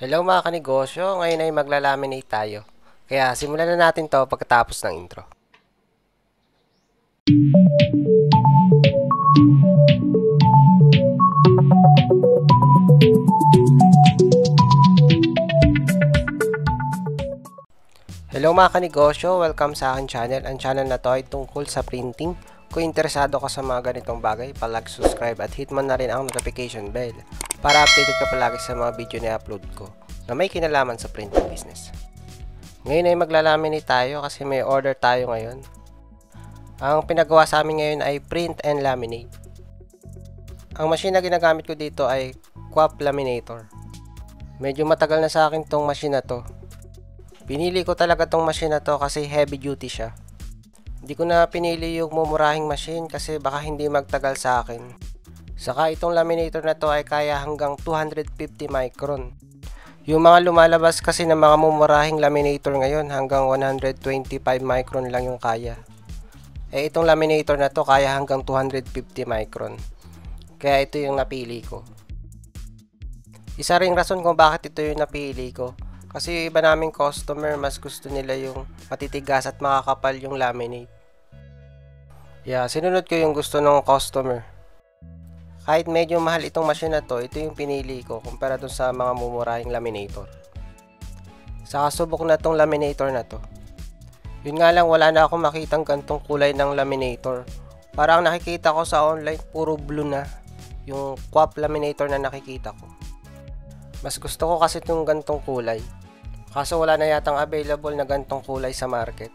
Hello mga kanegosyo, ngayon ay maglalaminate tayo. Kaya simulan na natin to pagkatapos ng intro. Hello mga kanegosyo, welcome sa aking channel. Ang channel na to ay tungkol sa printing. Kung interesado ka sa mga ganitong bagay, subscribe at hit mo na rin ang notification bell para updated ka palagi sa mga video na upload ko na may kinalaman sa printing business. Ngayon ay maglalaminate tayo kasi may order tayo ngayon. Ang pinagawa sa amin ngayon ay print and laminate. Ang machine na ginagamit ko dito ay QAP Laminator. Medyo matagal na sa akin tong machine na to. Pinili ko talaga tong machine na to kasi heavy duty siya. Hindi ko na pinili yung mumurahing machine kasi baka hindi magtagal sa akin. Saka itong laminator na to ay kaya hanggang 250 micron. Yung mga lumalabas kasi ng mga mumurahing laminator ngayon hanggang 125 micron lang yung kaya. Itong laminator na to kaya hanggang 250 micron. Kaya ito yung napili ko. Isa ring rason kung bakit ito yung napili ko. Kasi yung iba naming customer, mas gusto nila yung matitigas at makakapal yung laminate. Sinunod ko yung gusto ng customer. Kahit medyo mahal itong machine na to, ito yung pinili ko kumpara dun sa mga mumurahing laminator. Saka subok na tong laminator na to. Yun nga lang, wala na akong makitang gantong kulay ng laminator. Parang nakikita ko sa online, puro blue na yung QAP laminator na nakikita ko. Mas gusto ko kasi itong gantong kulay. Kaso wala na yatang available na gantong kulay sa market.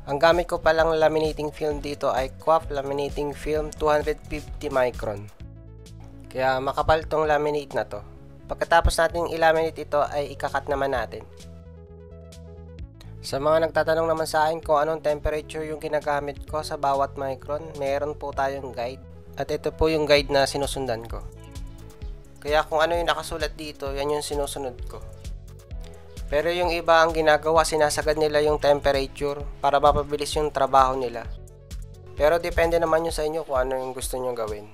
Ang gamit ko palang laminating film dito ay QAP Laminating Film 250 micron. Kaya makapal tong laminate na to. Pagkatapos natin i-laminate ito ay ikakat naman natin. Sa mga nagtatanong naman sa akin kung anong temperature yung ginagamit ko sa bawat micron, meron po tayong guide. At ito po yung guide na sinusundan ko. Kaya kung ano yung nakasulat dito, yan yung sinusunod ko. Pero yung iba ang ginagawa, sinasagad nila yung temperature para mapabilis yung trabaho nila. Pero depende naman yun sa inyo kung ano yung gusto nyo gawin.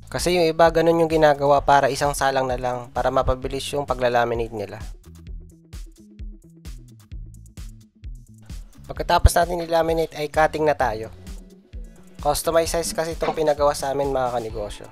Kasi yung iba ganun yung ginagawa para isang salang na lang para mapabilis yung paglalaminate nila. Pagkatapos natin i-laminate ay cutting na tayo. Customized size kasi itong pinagawa sa amin mga kanegosyo.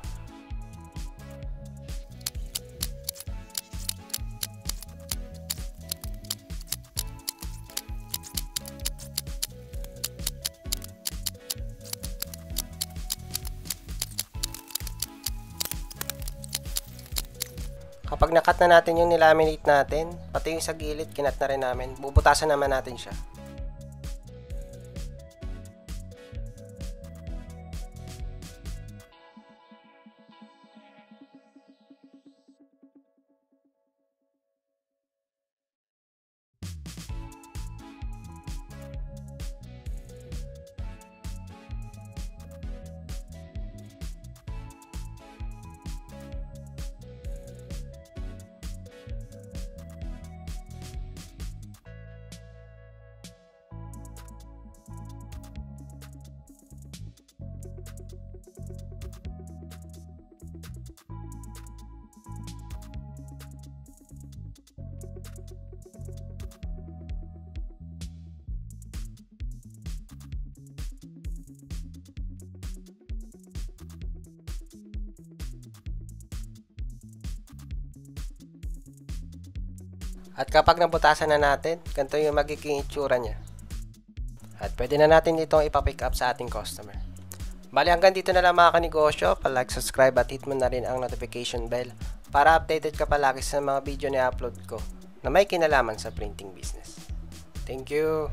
Kapag nakat na natin yung nilaminate natin, pati yung sa gilid, kinat na rin namin. Bubutasan naman natin siya. At kapag nabutasan na natin, ganito yung magiging itsura niya. At pwede na natin itong ipapick up sa ating customer. Bali hanggang dito na lang mga kanegosyo. Subscribe at hit mo na rin ang notification bell para updated ka palagi sa mga video na upload ko na may kinalaman sa printing business. Thank you!